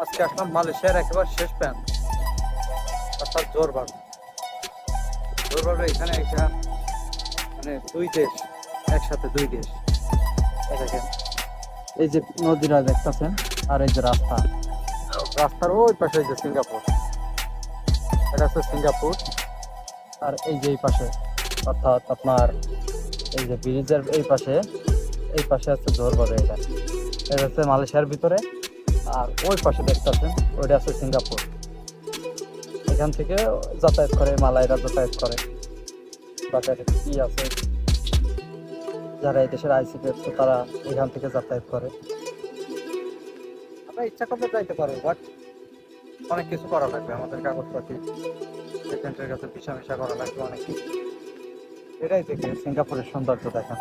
আজকে আসলাম মালয়েশিয়ার একেবারে শেষ প্যান্ট, অর্থাৎ জোরবাগ। জোরবাগে এখানে একটা মানে দুই দেশ, একসাথে দুই দেশ। এই দেখেন, এই যে নদীরা দেখতেছেন, আর এই যে রাস্তা, রাস্তার ওই পাশে এই যে সিঙ্গাপুর, এটা হচ্ছে সিঙ্গাপুর। আর এই যে এই পাশে, অর্থাৎ আপনার এই যে ব্রিজের এই পাশে আছে জোরবাগ। এটা হচ্ছে মালয়েশিয়ার ভিতরে। আর ওই পাশে দেখতেছেন, ওইটা আছে সিঙ্গাপুর। এখান থেকে যাতায়াত করে, মালাইরা যাতায়াত করে, তাদের কি আছে, যারা এই দেশের আইসিপি তারা এখান থেকে যাতায়াত করে। আমরা ইচ্ছা করলে যাইতে পারবো, বাট অনেক কিছু করা লাগবে, আমাদের কাগজপাতি এজেন্টের কাছে ভিসা মিশা করা লাগবে অনেক কিছু। এটাই দেখে সিঙ্গাপুরের সৌন্দর্য দেখেন।